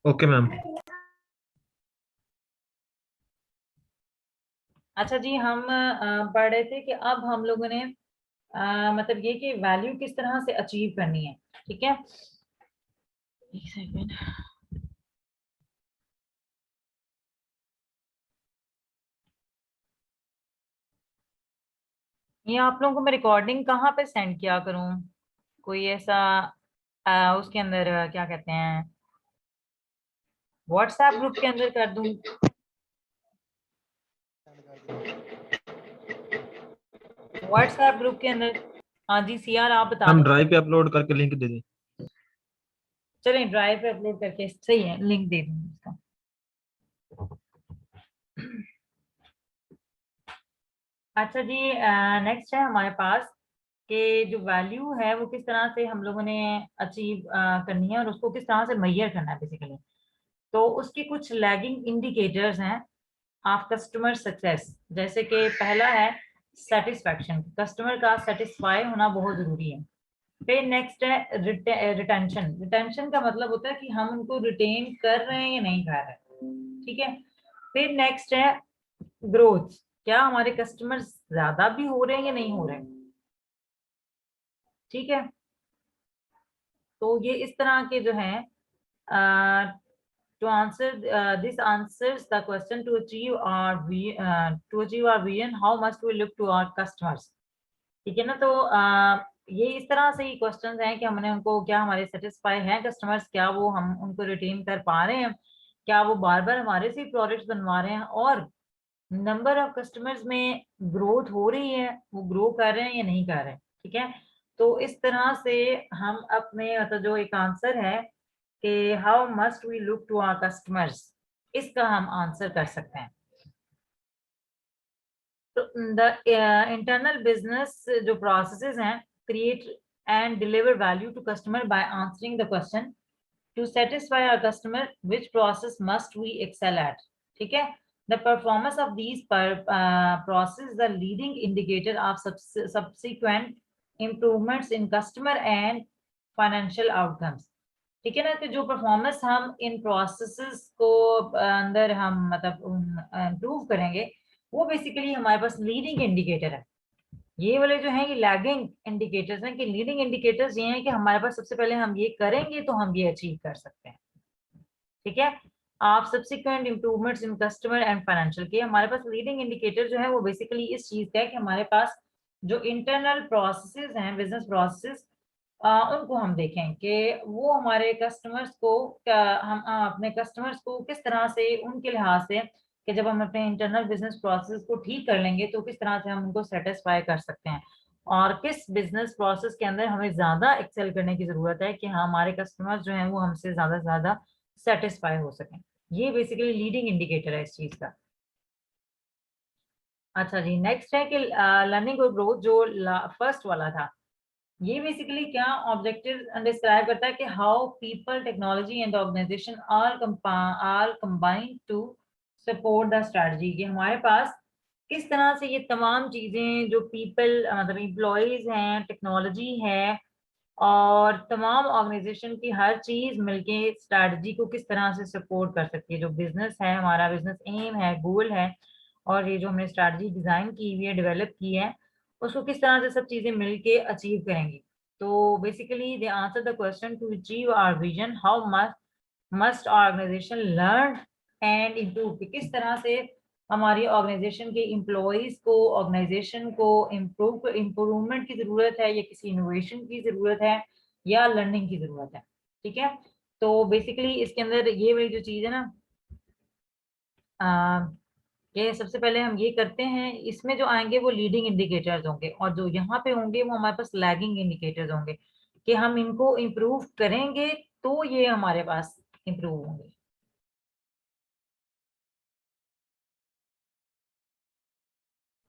Okay ma'am. अच्छा जी, हम पढ़ रहे थे कि अब हम लोगों ने मतलब ये कि वैल्यू किस तरह से अचीव करनी है। ठीक है, एक सेकेंड। ये आप लोगों को मैं रिकॉर्डिंग कहाँ पे सेंड किया करूँ? कोई ऐसा उसके अंदर क्या कहते हैं, व्हाट्सएप ग्रुप के अंदर कर दूं? व्हाट्सएप ग्रुप के अंदर। हाँ जी सीआर, आप बता हम दो। ड्राइव पे अपलोड करके लिंक दे दें। चलें, ड्राइव पे अपलोड करके सही है, लिंक दे दूंगी इसका। अच्छा जी, नेक्स्ट है हमारे पास कि जो वैल्यू है वो किस तरह से हम लोगों ने अचीव करनी है और उसको किस तरह से मेजर करना है बेसिकली। तो उसके कुछ लैगिंग इंडिकेटर्स हैं ऑफ कस्टमर सक्सेस। जैसे कि पहला है सेटिस्फैक्शन, कस्टमर का सेटिस्फाई होना बहुत जरूरी है। फिर नेक्स्ट है रिटेंशन। रिटेंशन का मतलब होता है कि हम उनको रिटेन कर रहे हैं या नहीं कर रहे हैं। ठीक है। फिर नेक्स्ट है ग्रोथ, क्या हमारे कस्टमर ज्यादा भी हो रहे हैं या नहीं हो रहे हैं। ठीक है। तो ये इस तरह के जो है to answer this answers the question to achieve our vision, how must we look to our customers। ठीक है ना। तो ये इस तरह से ही क्वेश्चंस हैं कि हमने उनको, क्या हमारे सेटिस्फाई हैं कस्टमर्स, क्या वो हम उनको रिटेन कर पा रहे हैं, क्या वो बार बार हमारे से प्रोडक्ट्स बनवा रहे हैं, और नंबर ऑफ कस्टमर्स में ग्रोथ हो रही है, वो ग्रो कर रहे हैं या नहीं कर रहे हैं। ठीक है। तो इस तरह से हम अपने मतलब जो एक आंसर है कि how must we look to our customers, इसका हम आंसर कर सकते हैं। तो द इंटरनल बिजनेस जो प्रोसेसेस हैं, create and deliver value to customer by answering the question to satisfy our customer which process must we excel at. ठीक है। The performance of these process the leading indicator of subsequent improvements in customer and financial outcomes. ठीक है ना। कि जो performance हम इन processes को अंदर हम मतलब इम्प्रूव करेंगे, वो बेसिकली हमारे पास लीडिंग इंडिकेटर है। ये वाले जो है ये लैगिंग इंडिकेटर्स हैं। कि लीडिंग इंडिकेटर्स ये हैं कि हमारे पास सबसे पहले हम ये करेंगे तो हम ये अचीव कर सकते हैं। ठीक है। आप subsequent improvements in customer and financial के, हमारे पास लीडिंग इंडिकेटर जो है वो बेसिकली इस चीज का है कि हमारे पास जो इंटरनल प्रोसेसेस हैं, बिजनेस प्रोसेसेस, उनको हम देखें कि वो हमारे कस्टमर्स को हम अपने कस्टमर्स को किस तरह से उनके लिहाज से, कि जब हम अपने इंटरनल बिजनेस प्रोसेस को ठीक कर लेंगे तो किस तरह से हम उनको सेटिस्फाई कर सकते हैं, और किस बिजनेस प्रोसेस के अंदर हमें ज्यादा एक्सेल करने की जरूरत है कि हमारे कस्टमर्स जो हैं वो हमसे ज्यादा से ज्यादा सेटिस्फाई हो सकें। ये बेसिकली लीडिंग इंडिकेटर है इस चीज का। अच्छा जी, नेक्स्ट है कि लर्निंग और ग्रोथ, जो फर्स्ट वाला था, ये बेसिकली क्या ऑब्जेक्टिव डिस्क्राइब करता है कि how people, technology and organisation are combined to support the strategy. कि हमारे पास किस तरह से ये तमाम चीजें जो पीपल मतलब एम्प्लॉयज हैं, टेक्नोलॉजी है, और तमाम ऑर्गेनाइजेशन की हर चीज मिलके स्ट्रेटजी को किस तरह से सपोर्ट कर सकती है। जो बिजनेस है, हमारा बिजनेस एम है, गोल है, और ये जो हमने स्ट्रेटजी डिजाइन की हुई है, डेवलप की है, उसको किस तरह से सब चीजें मिलके अचीव करेंगी। तो basically they answer the question to achieve our vision, how must organisation learn and improve. किस तरह से हमारी ऑर्गेनाइजेशन के एम्प्लॉयज को, ऑर्गेनाइजेशन को इम्प्रूवमेंट की जरूरत है, या किसी इनोवेशन की जरूरत है, या लर्निंग की जरूरत है। ठीक है। तो बेसिकली इसके अंदर ये वाली जो चीज है ना, ये सबसे पहले हम ये करते हैं, इसमें जो आएंगे वो लीडिंग इंडिकेटर्स होंगे, और जो यहाँ पे होंगे वो हमारे पास लैगिंग इंडिकेटर्स होंगे, कि हम इनको इम्प्रूव करेंगे तो ये हमारे पास इम्प्रूव होंगे।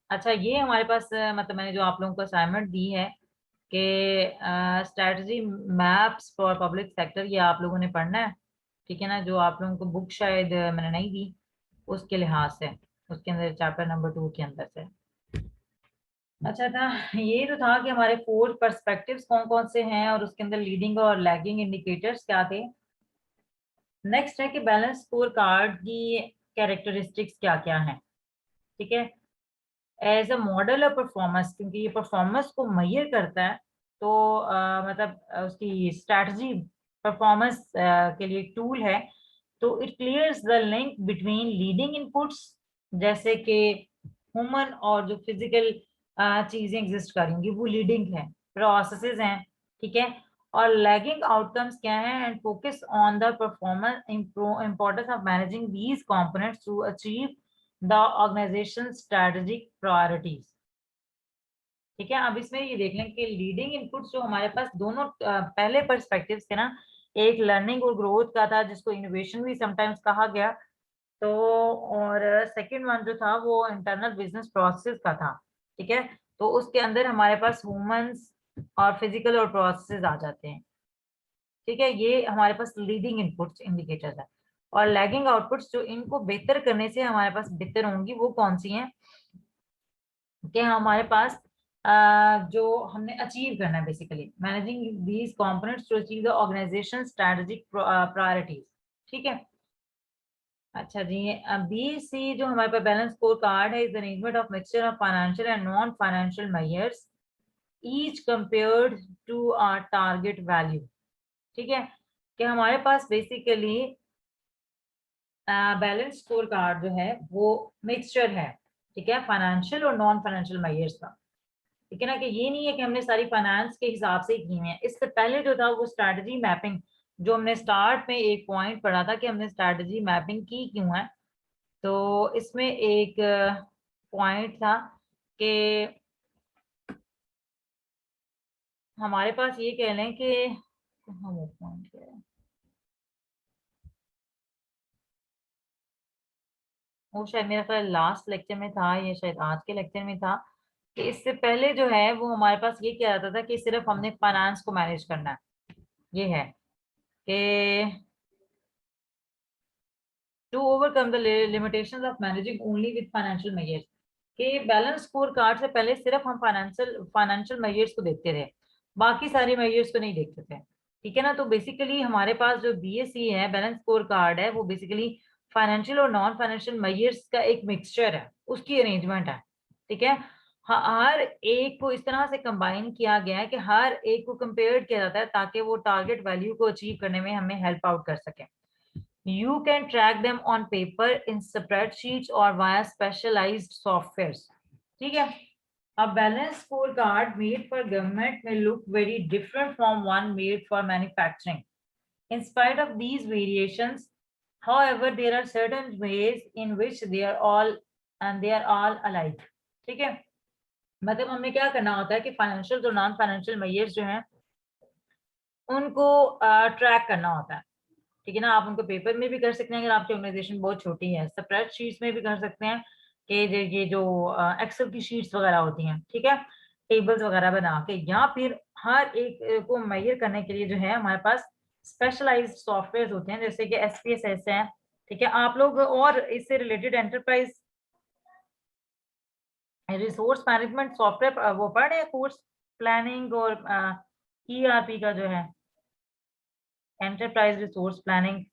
अच्छा, ये हमारे पास मतलब मैंने जो आप लोगों को असाइनमेंट दी है कि strategy maps for public sector, ये आप लोगों ने पढ़ना है। ठीक है ना। जो आप लोगों को बुक शायद मैंने नहीं दी, उसके लिहाज से उसके अंदर चैप्टर नंबर 2 के अंदर से। अच्छा था, ये तो था कि हमारे 4 पर्सपेक्टिव्स कौन कौन से हैं, और उसके अंदर लीडिंग और लैगिंग इंडिकेटर्स क्या थे। नेक्स्ट है कि बैलेंस स्कोर कार्ड की कैरेक्टरिस्टिक्स क्या क्या है। ठीक है, as a model of performance, क्योंकि ये परफॉर्मेंस को मेजर करता है, तो मतलब उसकी स्ट्रैटेजी परफॉर्मेंस के लिए टूल है। तो it clears the link between leading inputs, जैसे कि ह्यूमन और जो फिजिकल चीजें एग्जिस्ट कर रही होंगी वो लीडिंग है, प्रोसेसेस हैं। ठीक है, और लैगिंग आउटकम्स क्या है, and focus on the performance importance of managing these components to achieve the organisation strategic priorities. ठीक है, अब इसमें ये देख लें कि लीडिंग इनपुट्स जो हमारे पास दोनों पहले पर्सपेक्टिव्स थे ना, एक लर्निंग और ग्रोथ का था जिसको इनोवेशन भी समटाइम्स कहा गया, तो और सेकंड वन जो था वो इंटरनल बिजनेस प्रोसेस का था। ठीक है, तो उसके अंदर हमारे पास ह्यूमंस और फिजिकल और प्रोसेसेस आ जाते हैं। ठीक है, ये हमारे पास लीडिंग इनपुट्स इंडिकेटर्स है। और लैगिंग आउटपुट्स जो इनको बेहतर करने से हमारे पास बेहतर होंगी वो कौन सी हैं, कि हमारे पास जो हमने अचीव करना है, basically managing these components to achieve the organisation strategic priorities. ठीक है, अच्छा जी, बी सी जो हमारे पास बैलेंस स्कोर कार्ड है, is arrangement of mixture of financial and non financial measures each compared to are target value. ठीक है, कि हमारे पास बेसिकली बैलेंस स्कोर कार्ड जो है वो मिक्सचर है, ठीक है, फाइनेंशियल और नॉन फाइनेंशियल मेजर्स का। ठीक है ना, कि ये नहीं है कि हमने सारी फाइनेंस के हिसाब से ही की है। इससे पहले जो था वो स्ट्रैटेजी मैपिंग, जो हमने स्टार्ट में एक पॉइंट पढ़ा था कि हमने स्ट्रैटेजी मैपिंग की क्यों है, तो इसमें एक पॉइंट था कि हमारे पास ये कह लें कि हाँ, वो पॉइंट क्या है, वो शायद मेरा ख्याल लास्ट लेक्चर में था या शायद आज के लेक्चर में था, कि इससे पहले जो है वो हमारे पास ये किया जाता था कि सिर्फ हमने फाइनेंस को मैनेज करना है। ये है कि to overcome the limitations of managing only with financial measures, कि बैलेंस स्कोर कार्ड से पहले सिर्फ हम फाइनेंशियल मेजर्स को देखते थे, बाकी सारे मेजर्स को नहीं देखते थे। ठीक है ना, तो बेसिकली हमारे पास जो बीएससी है, बैलेंस स्कोर कार्ड है, वो बेसिकली फाइनेंशियल और नॉन फाइनेंशियल मेजर्स का एक मिक्सचर है, उसकी अरेंजमेंट है। ठीक है, हर एक को इस तरह से कंबाइन किया गया है कि हर एक को कंपेयर किया जाता है ताकि वो टारगेट वैल्यू को अचीव करने में हमें हेल्प आउट कर सके। You can track them on paper, in spreadsheets or via specialized softwares. ठीक है, a balanced scorecard made for government may look very different from one made for manufacturing. In spite of these variations, however, there are certain ways in which they are all alike. ठीक है, मतलब हमें क्या करना होता है कि financial और नॉन फाइनेंशियल मेजर्स जो हैं उनको ट्रैक करना होता है। ठीक है ना, आप उनको पेपर में भी कर सकते हैं अगर आपकी ऑर्गेनाइजेशन बहुत छोटी है, स्प्रेड शीट्स में भी कर सकते हैं, कि ये जो एक्सेल की शीट्स वगैरह होती हैं, ठीक है, टेबल्स वगैरह बना के, या फिर हर एक को मेजर करने के लिए जो है हमारे पास स्पेशलाइज्ड सॉफ्टवेयर होते हैं, जैसे कि एसपीएसएस है। ठीक है, आप लोग और इससे related enterprise resource management software वो पढ़ रहे हैं, कोर्स प्लानिंग और ईआरपी का जो है एंटरप्राइज रिसोर्स प्लानिंग।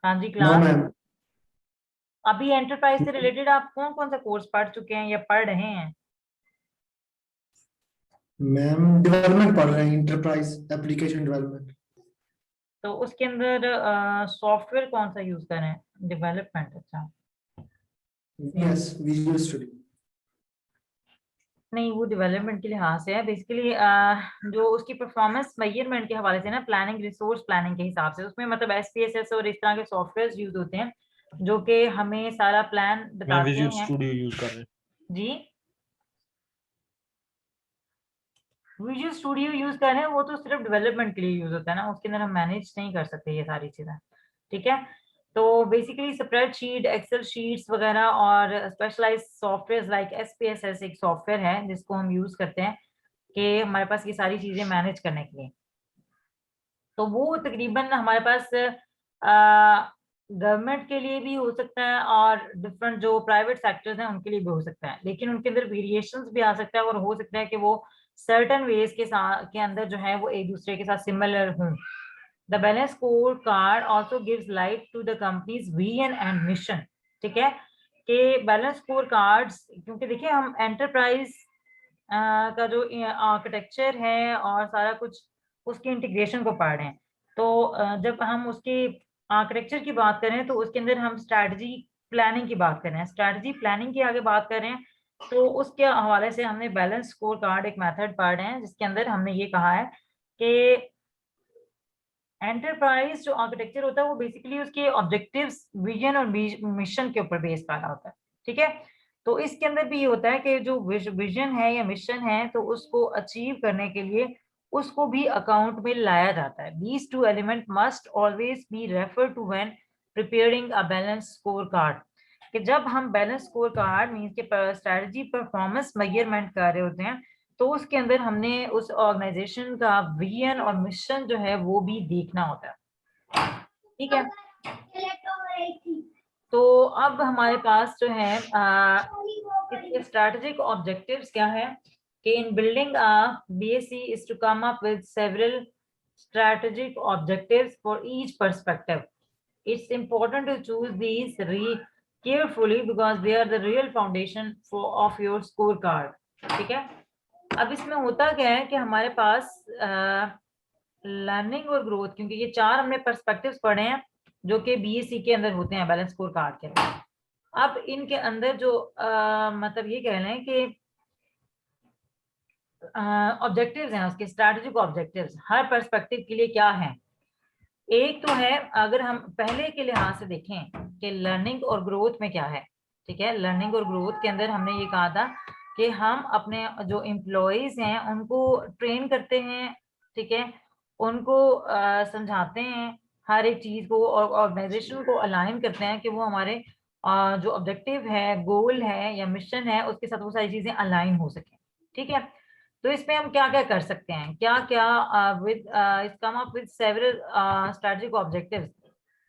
हाँ जी, नो क्लास मैम। अभी एंटरप्राइज से रिलेटेड आप कौन कौन सा कोर्स पढ़ चुके हैं या पढ़ रहे हैं? मैम डेवलपमेंट पढ़ रहे हैं, इंटरप्राइज एप्लीकेशन डेवलपमेंट। तो उसके अंदर सॉफ्टवेयर कौन सा यूज कर रहे हैं? डेवलपमेंट, अच्छा। Yes, visual studio. नहीं, वो डेवलपमेंट के लिहाज से है बेसिकली, जो उसकी परफॉर्मेंस मेजरमेंट के हवाले से ना, प्लानिंग रिसोर्स प्लानिंग के हिसाब से उसमें मतलब एसपीएसएस और इस तरह के सॉफ्टवेयर यूज होते हैं जो कि हमें सारा प्लान मैं बताते विजुअल हैं। स्टूडियो यूज कर रहे हैं। जी, विजुअल स्टूडियो यूज कर रहे हैं, वो तो सिर्फ डेवलपमेंट के लिए यूज होता है ना, उसके अंदर हम मैनेज नहीं कर सकते ये सारी चीजें। ठीक है, तो बेसिकली स्प्रेडशीट, एक्सेल शीट्स वगैरह और स्पेशलाइज्ड सॉफ्टवेयर लाइक एसपीएसएस एक सॉफ्टवेयर है जिसको हम यूज करते हैं कि हमारे पास ये सारी चीजें मैनेज करने के लिए। तो वो तकरीबन हमारे पास गवर्नमेंट के लिए भी हो सकता है और डिफरेंट जो प्राइवेट सेक्टर्स हैं उनके लिए भी हो सकता है, लेकिन उनके अंदर वेरिएशंस भी आ सकता है और हो सकता है कि वो सर्टन वेज के अंदर जो है वो एक दूसरे के साथ सिमिलर हों। The balance score card also gives light to the company's vision and mission. ठीक है, कि बैलेंस स्कोर कार्ड्स, क्योंकि देखिए हम एंटरप्राइज का जो आर्किटेक्चर है और सारा कुछ उसके इंटीग्रेशन को पढ़ रहे हैं, तो जब हम उसके आर्किटेक्चर की बात करें तो उसके अंदर हम स्ट्रैटेजी प्लानिंग की बात कर रहे हैं, स्ट्रैटेजी प्लानिंग की आगे बात कर रहे हैं। तो उसके हवाले से हमने बैलेंस स्कोर कार्ड एक मेथड पढ़ रहे हैं जिसके अंदर हमने ये कहा है कि एंटरप्राइज जो आर्किटेक्चर होता है वो बेसिकली उसके ऑब्जेक्टिव्स, विजन और मिशन के ऊपर बेस कर रहा होता है। ठीक है, तो इसके अंदर भी ये होता है कि जो विजन है या मिशन है तो उसको अचीव करने के लिए उसको भी अकाउंट में लाया जाता है। These two element must always be refer to when preparing a balance score card. कि जब हम बैलेंस स्कोर कार्ड मींस के स्ट्रेटजी परफॉर्मेंस मेजरमेंट कर रहे होते हैं तो उसके अंदर हमने उस ऑर्गेनाइजेशन का विजन और मिशन जो है वो भी देखना होता है। ठीक है, तो अब हमारे पास जो है स्ट्रैटेजिक ऑब्जेक्टिव्स क्या है कि in building a BSC is to come up with several strategic objectives for each perspective. It's important to choose these carefully because they are the real foundation of your scorecard. ठीक है, अब इसमें होता क्या है कि हमारे पास लर्निंग और ग्रोथ, क्योंकि ये चार हमने पर्सपेक्टिव्स पढ़े हैं जो कि बीएससी के अंदर होते हैं, बैलेंस स्कोर कार्ड के अंदर। अब इनके अंदर जो मतलब ये कह लें कि ऑब्जेक्टिव्स हैं, उसके स्ट्रैटेजिक ऑब्जेक्टिव्स हर पर्सपेक्टिव के लिए क्या है। एक तो है, अगर हम पहले के लिहाज से देखें कि लर्निंग और ग्रोथ में क्या है। ठीक है, लर्निंग और ग्रोथ के अंदर हमने ये कहा था कि हम अपने जो एम्प्लॉयज हैं उनको ट्रेन करते हैं। ठीक है, उनको समझाते हैं हर एक चीज को और ऑर्गेनाइजेशन को अलाइन करते हैं कि वो हमारे जो ऑब्जेक्टिव है, गोल है या मिशन है, उसके साथ वो सारी चीजें अलाइन हो सके। ठीक है, तो इसमें हम क्या क्या कर सकते हैं, क्या क्या with come up with several strategic objectives.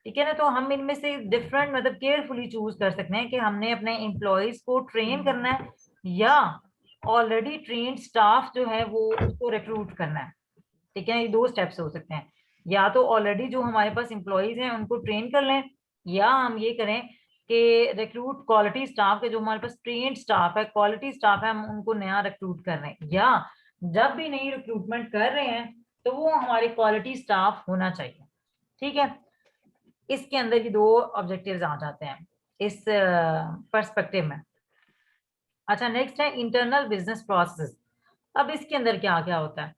ठीक है ना, तो हम इनमें से डिफरेंट मतलब केयरफुली चूज कर सकते हैं कि हमने अपने एम्प्लॉयज को ट्रेन करना है या ऑलरेडी ट्रेन्ड स्टाफ जो है वो उसको रिक्रूट करना है। ठीक है, ये दो स्टेप्स हो सकते हैं, या तो ऑलरेडी जो हमारे पास एम्प्लॉयज हैं उनको ट्रेन कर लें, या हम ये करें कि रिक्रूट क्वालिटी स्टाफ के, जो हमारे पास ट्रेन्ड स्टाफ है, क्वालिटी स्टाफ है, हम उनको नया रिक्रूट कर रहे हैं, या जब भी नई रिक्रूटमेंट कर रहे हैं तो वो हमारी क्वालिटी स्टाफ होना चाहिए। ठीक है, इसके अंदर ये दो ऑब्जेक्टिव्स आ जाते हैं इस पर्सपेक्टिव में। अच्छा, नेक्स्ट है इंटरनल बिजनेस प्रोसेस। अब इसके अंदर क्या क्या होता है,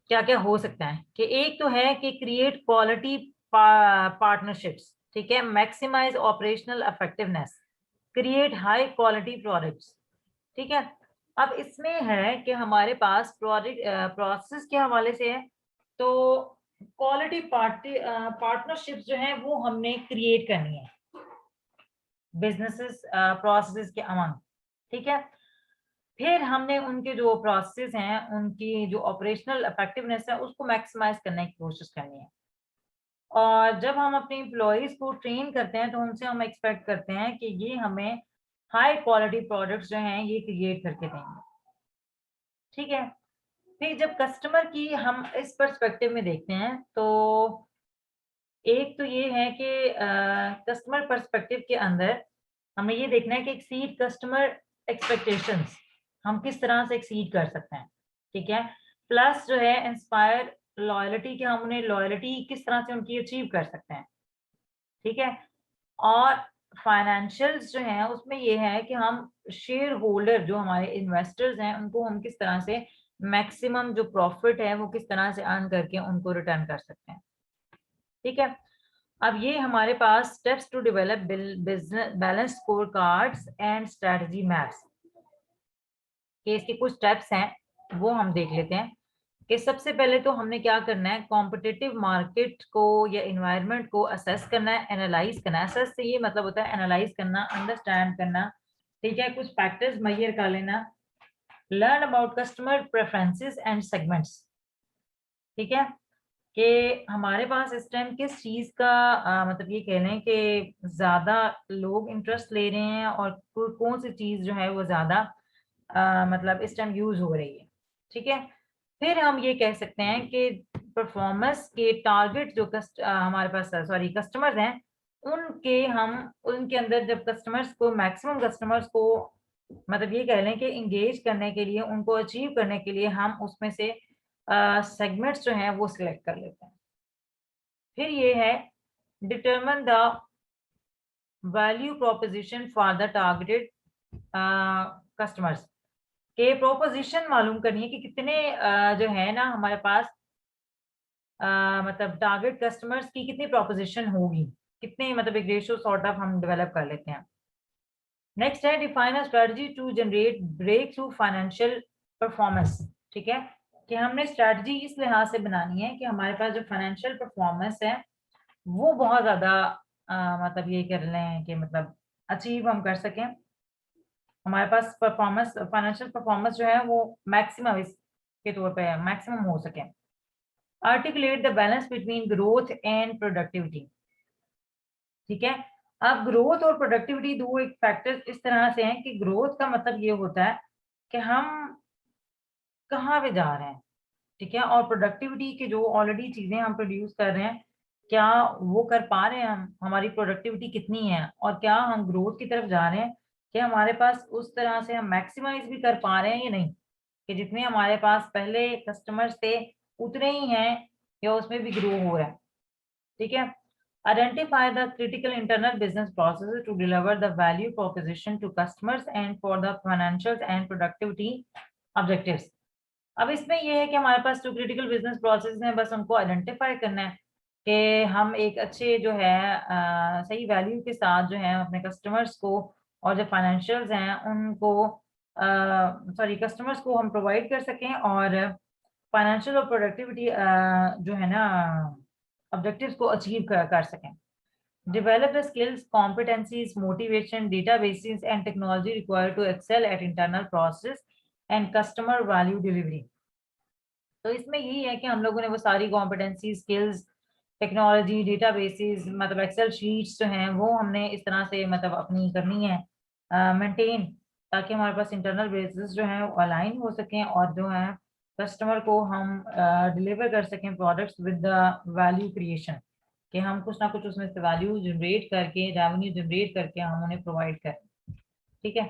क्या क्या हो सकता है कि एक तो है कि क्रिएट क्वालिटी पार्टनरशिप्स। ठीक है, maximise operational effectiveness, create high quality products. ठीक है, अब इसमें है कि हमारे पास प्रोडक्ट प्रोसेस के हवाले से है तो क्वालिटी पार्टनरशिप्स जो है वो हमने क्रिएट करनी है बिजनेसेस प्रोसेसेस के अमंग। ठीक है, फिर हमने उनके जो प्रोसेस हैं, उनकी जो ऑपरेशनल इफेक्टिवनेस है उसको मैक्सिमाइज करने की कोशिश करनी है। और जब हम अपने एम्प्लॉयज को ट्रेन करते हैं तो उनसे हम एक्सपेक्ट करते हैं कि ये हमें हाई क्वालिटी प्रोडक्ट्स जो हैं ये क्रिएट करके देंगे। ठीक है, फिर जब कस्टमर की हम इस पर्सपेक्टिव में देखते हैं तो एक तो ये है कि कस्टमर पर्सपेक्टिव के अंदर हमें ये देखना है कि एक्सीड कस्टमर एक्सपेक्टेशंस हम किस तरह से एक्सीड कर सकते हैं। ठीक है, प्लस जो है इंस्पायर लॉयल्टी, कि हम उन्हें लॉयल्टी किस तरह से उनकी अचीव कर सकते हैं। ठीक है, और फाइनेंशियल्स जो हैं उसमें ये है कि हम शेयर होल्डर जो हमारे इन्वेस्टर्स हैं उनको हम किस तरह से मैक्सिमम जो प्रॉफिट है वो किस तरह से अर्न करके उनको रिटर्न कर सकते हैं। ठीक है, अब ये हमारे पास steps to develop business balance scorecards and strategy maps के इसके कुछ स्टेप्स हैं वो हम देख लेते हैं कि सबसे पहले तो हमने क्या करना है, कॉम्पिटिटिव मार्केट को या इन्वायरमेंट को असेस करना है, एनालाइज करना है। असेस से ये मतलब होता है एनालाइज करना, अंडरस्टैंड करना। ठीक है, कुछ फैक्टर्स मेजर कर लेना, learn about customer preferences and segments. ठीक है, कि हमारे पास इस टाइम किस चीज का मतलब ये कह लें कि ज्यादा लोग इंटरेस्ट ले रहे हैं और कौन सी चीज जो है वो ज्यादा मतलब इस टाइम यूज हो रही है। ठीक है। फिर हम ये कह सकते हैं कि परफॉर्मेंस के टारगेट जो हमारे पास सॉरी कस्टमर्स हैं, उनके अंदर जब कस्टमर्स को मैक्सिमम कस्टमर्स को मतलब ये कह लें कि इंगेज करने के लिए, उनको अचीव करने के लिए हम उसमें से सेगमेंट्स जो हैं वो सिलेक्ट कर लेते हैं। फिर ये है determine the value proposition for the targeted customers, के प्रोपोजिशन मालूम करनी है कि कितने जो है ना हमारे पास मतलब टारगेट कस्टमर्स की कितनी प्रोपोजिशन होगी, कितने मतलब एक रेशियो सॉर्ट ऑफ हम डेवलप कर लेते हैं। नेक्स्ट है define a strategy to generate breakthrough financial performance. ठीक है, कि हमने स्ट्रेटजी इस लिहाज से बनानी है कि हमारे पास जो फाइनेंशियल परफॉर्मेंस है वो बहुत ज्यादा मतलब ये कर लें कि मतलब अचीव हम कर सकें, हमारे पास परफॉर्मेंस फाइनेंशियल परफॉर्मेंस जो है वो मैक्सिमम इसके तौर पे मैक्सिमम हो सके। Articulate the balance between growth and productivity. ठीक है, अब ग्रोथ और प्रोडक्टिविटी दो एक फैक्टर्स इस तरह से हैं कि ग्रोथ का मतलब ये होता है कि हम कहाँ पे जा रहे हैं, ठीक है, और प्रोडक्टिविटी के जो ऑलरेडी चीजें हम प्रोड्यूस कर रहे हैं क्या वो कर पा रहे हैं, हम हमारी प्रोडक्टिविटी कितनी है, और क्या हम ग्रोथ की तरफ जा रहे हैं कि हमारे पास उस तरह से हम मैक्सिमाइज भी कर पा रहे हैं या नहीं, कि जितने हमारे पास पहले कस्टमर्स थे उतने ही हैं या उसमें भी ग्रो हो रहा है। ठीक है, identify the critical internal business process to deliver the value proposition to customers and for the financial and productivity objectives. अब इसमें ये है कि हमारे पास जो क्रिटिकल बिजनेस प्रोसेस हैं बस उनको आइडेंटिफाई करना है कि हम एक अच्छे जो है सही वैल्यू के साथ जो है अपने कस्टमर्स को और जो फाइनेंशियल्स हैं उनको सॉरी कस्टमर्स को हम प्रोवाइड कर सकें और फाइनेंशियल और प्रोडक्टिविटी जो है ना ऑब्जेक्टिव्स को अचीव कर सकें। Develop the skills, competencies, motivation, databases, and technology required to excel at internal process and customer value delivery. तो इसमें यही है कि हम लोगों ने वो सारी कॉम्पिटेंसी स्किल्स टेक्नोलॉजी डेटाबेसेस मतलब एक्सेल शीट्स जो हैं वो हमने इस तरह से मतलब अपनी करनी है मेंटेन, ताकि हमारे पास इंटरनल बेसिस जो है वो अलाइन हो सकें और जो है कस्टमर को हम डिलीवर कर सकें products with the value creation, कि हम कुछ ना कुछ उसमें से वैल्यू जनरेट करके रेवेन्यू जनरेट करके हम उन्हें प्रोवाइड करें। ठीक है,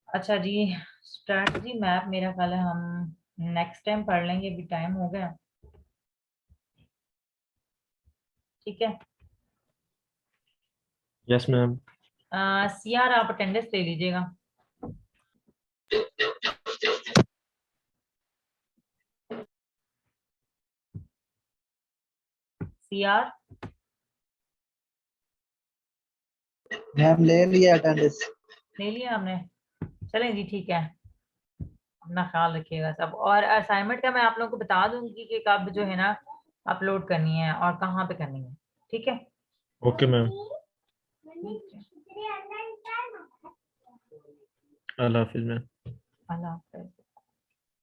अच्छा जी, स्ट्रैटेजी मैप मेरा ख्याल है हम नेक्स्ट टाइम पढ़ लेंगे, अभी टाइम हो गया। ठीक है, यस मैम। सीआर आप अटेंडेंस ले लीजिएगा। सीआर मैम ले लिया अटेंडेंस। ले लिया आपने, चलें जी ठीक है, अपना ख्याल रखिएगा सब, और असाइनमेंट का मैं आप लोगों को बता दूंगी कि कब जो है ना अपलोड करनी है और कहाँ पे करनी है। ठीक है, ओके मैम, अल्लाह हाफिज मैम। अल्लाह हाफ़िज़।